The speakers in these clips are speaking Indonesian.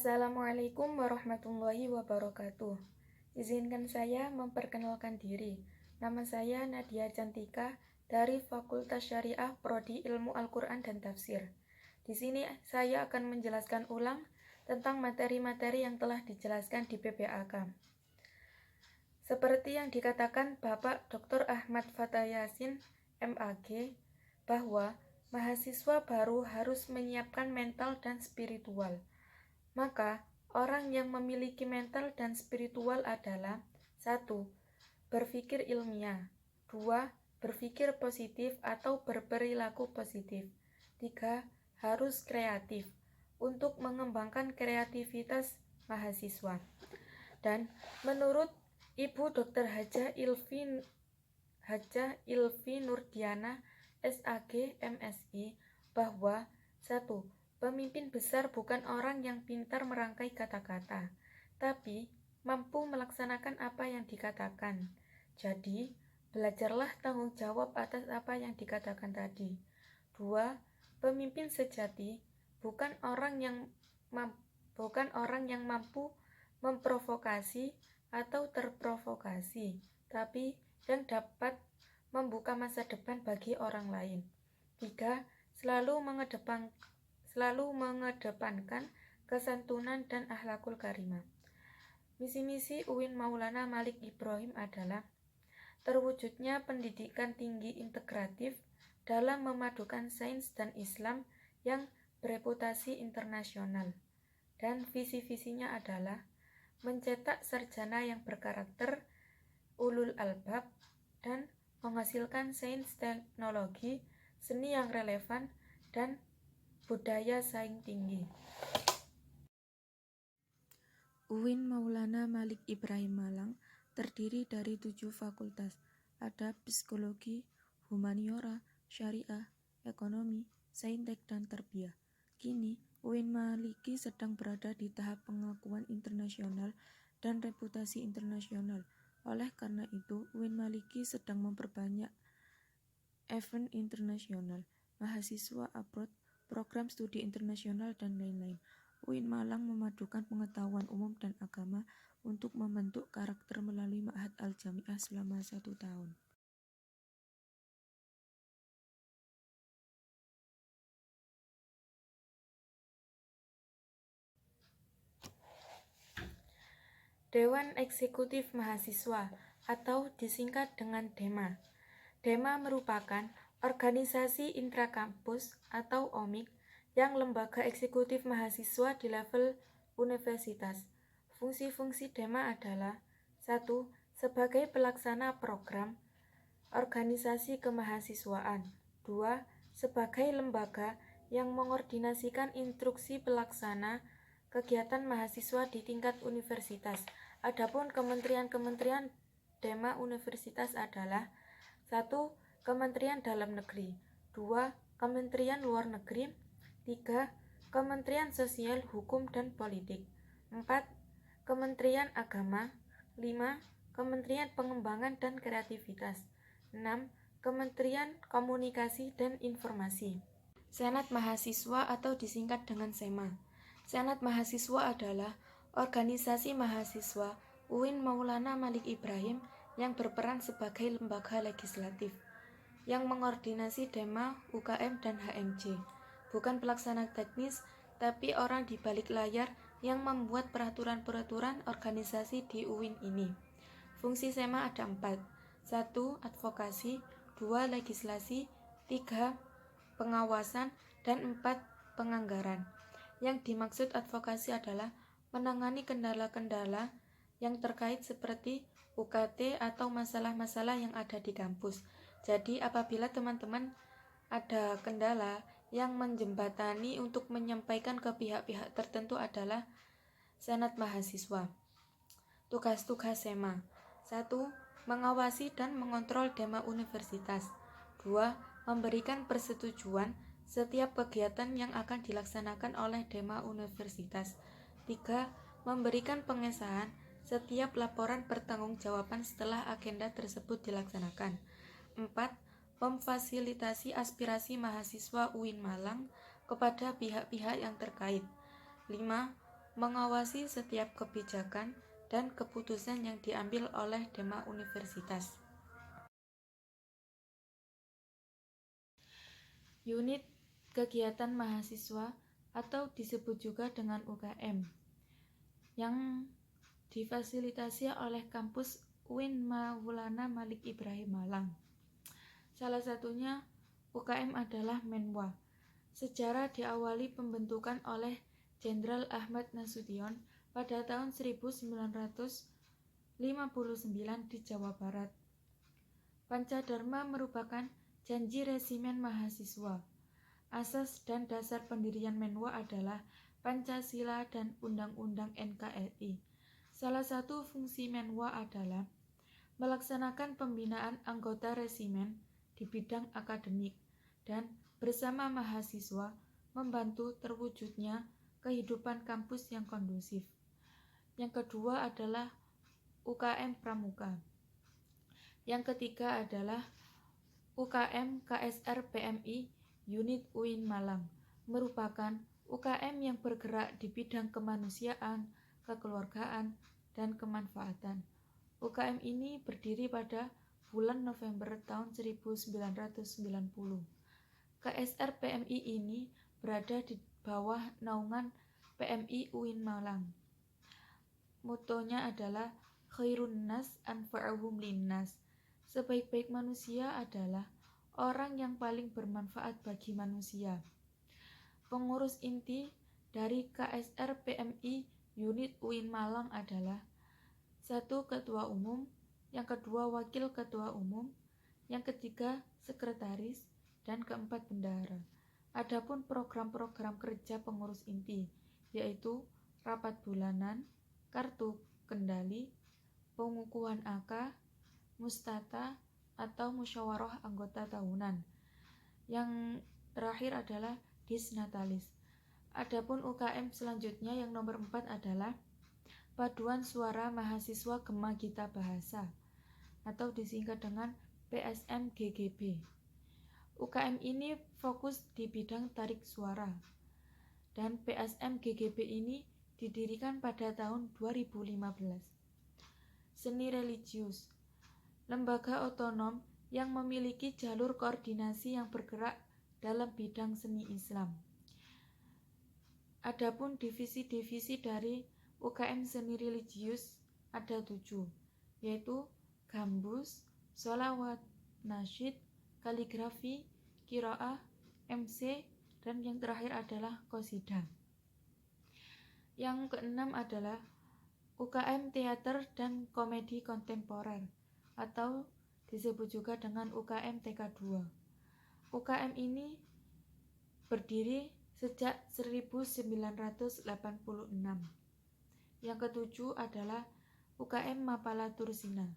Assalamualaikum warahmatullahi wabarakatuh. Izinkan saya memperkenalkan diri. Nama saya Nadia Cantika dari Fakultas Syariah Prodi Ilmu Al-Quran dan Tafsir. Di sini saya akan menjelaskan ulang tentang materi-materi yang telah dijelaskan di PPAK. Seperti yang dikatakan Bapak Dr. Ahmad Fathayasin, MAG, bahwa mahasiswa baru harus menyiapkan mental dan spiritual. Maka, orang yang memiliki mental dan spiritual adalah 1. Berpikir ilmiah. 2. Berpikir positif atau berperilaku positif. 3. Harus kreatif untuk mengembangkan kreativitas mahasiswa. Dan menurut Ibu Dr. Hajah Ilvi Nurdiana, SAG, MSI, bahwa 1. Pemimpin besar bukan orang yang pintar merangkai kata-kata, tapi mampu melaksanakan apa yang dikatakan. Jadi, belajarlah tanggung jawab atas apa yang dikatakan tadi. 2. Pemimpin sejati bukan orang yang mampu memprovokasi atau terprovokasi, tapi yang dapat membuka masa depan bagi orang lain. 3. Selalu mengedepankan kesantunan dan akhlakul karimah. Misi-misi UIN Maulana Malik Ibrahim adalah terwujudnya pendidikan tinggi integratif dalam memadukan sains dan Islam yang bereputasi internasional. Dan visi-visinya adalah mencetak sarjana yang berkarakter ulul albab dan menghasilkan sains, teknologi, seni yang relevan, dan budaya saing tinggi. UIN Maulana Malik Ibrahim Malang terdiri dari 7 fakultas. Ada psikologi, humaniora, syariah, ekonomi, saintek, dan tarbiyah. Kini, UIN Maliki sedang berada di tahap pengakuan internasional dan reputasi internasional. Oleh karena itu, UIN Maliki sedang memperbanyak event internasional, mahasiswa abroad, program studi internasional, dan lain-lain. UIN Malang memadukan pengetahuan umum dan agama untuk membentuk karakter melalui Ma'had Al-Jami'ah selama 1 tahun. Dewan Eksekutif Mahasiswa atau disingkat dengan DEMA. DEMA merupakan organisasi intrakampus atau OMIK yang lembaga eksekutif mahasiswa di level universitas. Fungsi-fungsi DEMA adalah 1. Sebagai pelaksana program organisasi kemahasiswaan. 2. Sebagai lembaga yang mengordinasikan instruksi pelaksana kegiatan mahasiswa di tingkat universitas. Adapun kementerian-kementerian DEMA universitas adalah 1. Kementerian Dalam Negeri, 2. Kementerian Luar Negeri, 3. Kementerian Sosial, Hukum, dan Politik, 4. Kementerian Agama, 5. Kementerian Pengembangan dan Kreativitas, 6. Kementerian Komunikasi dan Informasi. Senat Mahasiswa atau disingkat dengan SEMA. Senat Mahasiswa adalah organisasi mahasiswa UIN Maulana Malik Ibrahim yang berperan sebagai lembaga legislatif yang mengordinasi DEMA, UKM, dan HMJ. Bukan pelaksana teknis, tapi orang di balik layar yang membuat peraturan-peraturan organisasi di UIN ini. Fungsi SEMA ada 4. 1. Advokasi, 2. Legislasi, 3. Pengawasan, dan 4. Penganggaran. Yang dimaksud advokasi adalah menangani kendala-kendala yang terkait seperti UKT atau masalah-masalah yang ada di kampus. Jadi apabila teman-teman ada kendala yang menjembatani untuk menyampaikan ke pihak-pihak tertentu adalah Senat Mahasiswa. Tugas-tugas SEMA: 1. Mengawasi dan mengontrol DEMA Universitas. 2. Memberikan persetujuan setiap kegiatan yang akan dilaksanakan oleh DEMA Universitas. 3. Memberikan pengesahan setiap laporan pertanggungjawaban setelah agenda tersebut dilaksanakan. 4. Memfasilitasi aspirasi mahasiswa UIN Malang kepada pihak-pihak yang terkait. 5. mengawasi setiap kebijakan dan keputusan yang diambil oleh Dema Universitas. Unit kegiatan mahasiswa atau disebut juga dengan UKM yang difasilitasi oleh kampus UIN Maulana Malik Ibrahim Malang. Salah satunya UKM adalah Menwa. Sejarah diawali pembentukan oleh Jenderal Ahmad Nasution pada tahun 1959 di Jawa Barat. Pancadharma merupakan janji resimen mahasiswa. Asas dan dasar pendirian Menwa adalah Pancasila dan Undang-Undang NKRI. Salah satu fungsi Menwa adalah melaksanakan pembinaan anggota resimen di bidang akademik dan bersama mahasiswa membantu terwujudnya kehidupan kampus yang kondusif. Yang kedua adalah UKM Pramuka. Yang ketiga adalah UKM KSR PMI Unit UIN Malang, merupakan UKM yang bergerak di bidang kemanusiaan, kekeluargaan, dan kemanfaatan. UKM ini berdiri pada bulan November tahun 1990. KSR PMI ini berada di bawah naungan PMI UIN Malang. Motonya adalah Khairun Nas Anfa'uhum Linnas. Sebaik-baik manusia adalah orang yang paling bermanfaat bagi manusia. Pengurus inti dari KSR PMI Unit UIN Malang adalah 1. Ketua Umum, yang kedua Wakil Ketua Umum, yang ketiga Sekretaris, dan keempat Bendahara. Adapun program-program kerja pengurus inti yaitu rapat bulanan, kartu kendali, pengukuhan AK, mustata atau musyawarah anggota tahunan. Yang terakhir adalah disnatalis. Adapun UKM selanjutnya yang nomor 4 adalah Paduan Suara Mahasiswa Gema Gita Bahasa atau disingkat dengan PSM-GGB. UKM ini fokus di bidang tarik suara dan PSM-GGB ini didirikan pada tahun 2015. Seni religius, lembaga otonom yang memiliki jalur koordinasi yang bergerak dalam bidang seni Islam. Adapun divisi-divisi dari UKM seni religius ada 7, yaitu gambus, sholawat, nasyid, kaligrafi, qiraah, MC, dan yang terakhir adalah qasidah. Yang keenam adalah UKM teater dan komedi kontemporer atau disebut juga dengan UKM TK2. UKM ini berdiri sejak 1986. Yang ketujuh adalah UKM Mapala Tursina.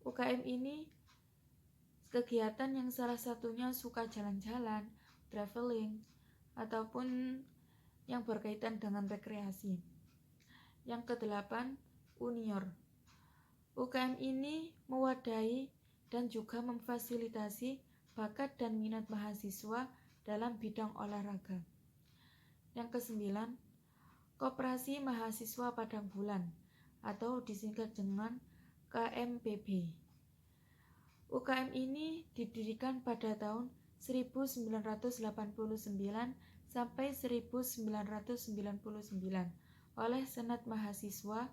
UKM ini kegiatan yang salah satunya suka jalan-jalan, traveling, ataupun yang berkaitan dengan rekreasi. Yang kedelapan, Unior. UKM ini mewadahi dan juga memfasilitasi bakat dan minat mahasiswa dalam bidang olahraga. Yang kesembilan, Koperasi Mahasiswa Padang Bulan atau disingkat dengan KMPB. UKM ini didirikan pada tahun 1989 sampai 1999 oleh Senat Mahasiswa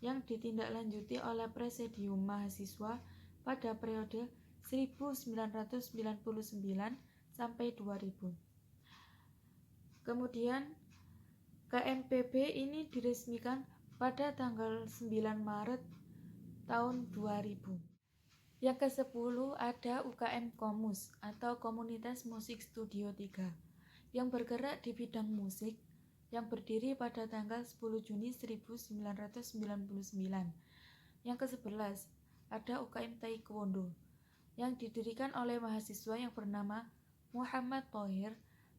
yang ditindaklanjuti oleh Presidium Mahasiswa pada periode 1999 sampai 2000. Kemudian KMPB ini diresmikan pada tanggal 9 Maret tahun 2000. Yang ke-10 ada UKM Komus atau Komunitas Musik Studio 3 yang bergerak di bidang musik yang berdiri pada tanggal 10 Juni 1999. Yang ke-11 ada UKM Taekwondo yang didirikan oleh mahasiswa yang bernama Muhammad Thohir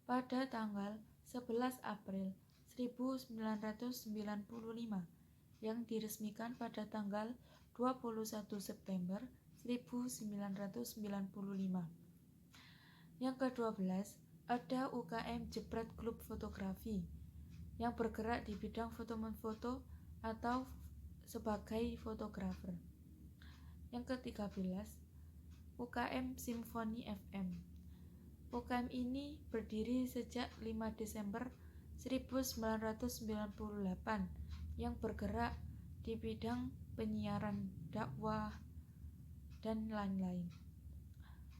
pada tanggal 11 April 1995 yang diresmikan pada tanggal 21 September 1995. Yang ke-12 ada UKM Jepret Klub Fotografi yang bergerak di bidang foto-foto atau sebagai fotografer. Yang ke-13, UKM Simfoni FM. UKM ini berdiri sejak 5 Desember 1998 yang bergerak di bidang penyiaran, dakwah, dan lain-lain.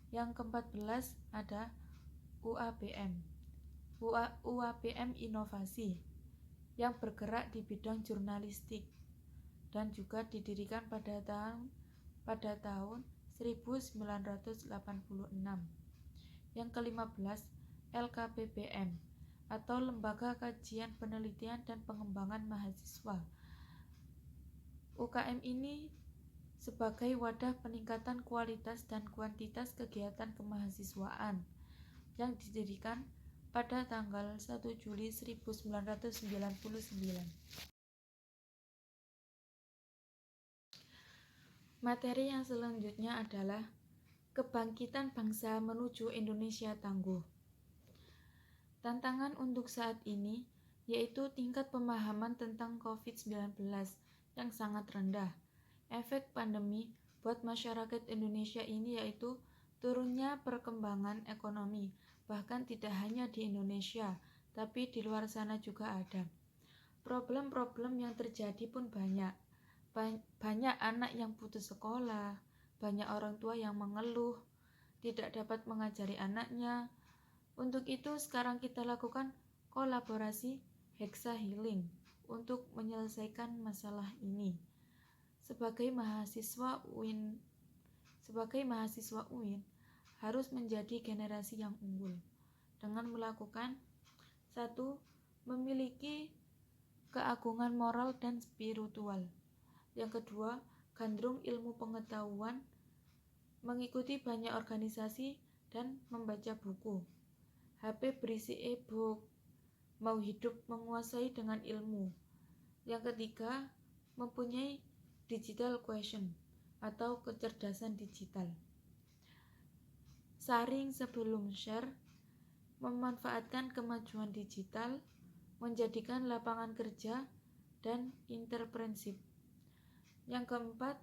Yang ke-14 ada UAPM. UAPM Inovasi yang bergerak di bidang jurnalistik dan juga didirikan pada tahun 1986. Yang ke-15 LKPBM atau Lembaga Kajian Penelitian dan Pengembangan Mahasiswa. UKM ini sebagai wadah peningkatan kualitas dan kuantitas kegiatan kemahasiswaan yang didirikan pada tanggal 1 Juli 1999. Materi yang selanjutnya adalah Kebangkitan Bangsa Menuju Indonesia Tangguh. Tantangan untuk saat ini yaitu tingkat pemahaman tentang COVID-19 yang sangat rendah. Efek pandemi buat masyarakat Indonesia ini yaitu turunnya perkembangan ekonomi, bahkan tidak hanya di Indonesia, tapi di luar sana juga ada. Problem-problem yang terjadi pun banyak. Banyak anak yang putus sekolah, banyak orang tua yang mengeluh, tidak dapat mengajari anaknya. Untuk itu sekarang kita lakukan kolaborasi Hexa Healing untuk menyelesaikan masalah ini. Sebagai mahasiswa UIN harus menjadi generasi yang unggul dengan melakukan 1. Memiliki keagungan moral dan spiritual. Yang kedua, gandrung ilmu pengetahuan, mengikuti banyak organisasi dan membaca buku. HP berisi e-book, mau hidup menguasai dengan ilmu. Yang ketiga, mempunyai digital quotient atau kecerdasan digital. Saring sebelum share, memanfaatkan kemajuan digital, menjadikan lapangan kerja, dan entrepreneurship. Yang keempat,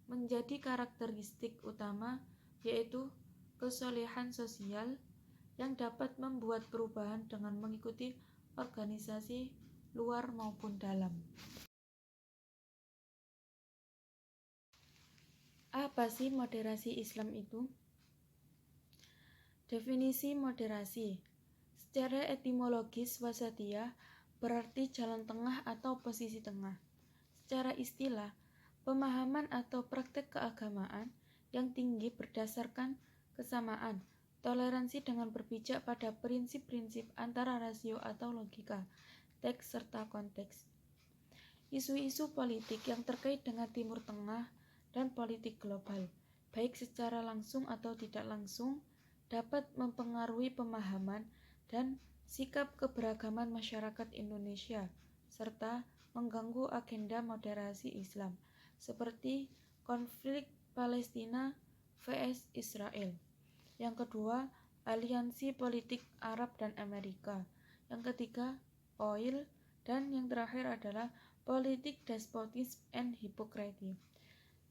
menjadi karakteristik utama yaitu kesolehan sosial yang dapat membuat perubahan dengan mengikuti organisasi luar maupun dalam. Apa sih moderasi Islam itu? Definisi moderasi. Secara etimologis wasatiyah berarti jalan tengah atau posisi tengah. Secara istilah, pemahaman atau praktek keagamaan yang tinggi berdasarkan kesamaan, toleransi dengan berpijak pada prinsip-prinsip antara rasio atau logika, teks serta konteks. Isu-isu politik yang terkait dengan Timur Tengah dan politik global, baik secara langsung atau tidak langsung, dapat mempengaruhi pemahaman dan sikap keberagaman masyarakat Indonesia, serta mengganggu agenda moderasi Islam, seperti konflik Palestina vs Israel. Yang kedua, aliansi politik Arab dan Amerika. Yang ketiga, oil. Dan yang terakhir adalah politik despotisme and hypocrisy.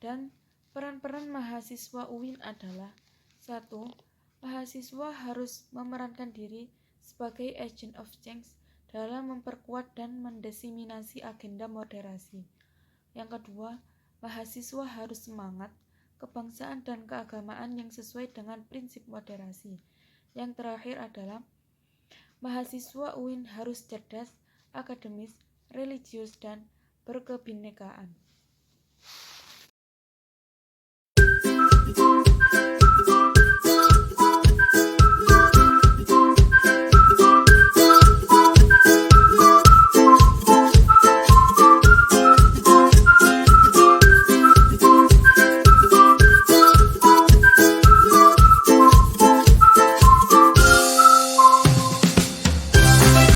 Dan peran-peran mahasiswa UIN adalah 1. Mahasiswa harus memerankan diri sebagai agent of change dalam memperkuat dan mendiseminasi agenda moderasi. Yang kedua, mahasiswa harus semangat kebangsaan dan keagamaan yang sesuai dengan prinsip moderasi. Yang terakhir adalah mahasiswa UIN harus cerdas, akademis, religius, dan berkebinekaan.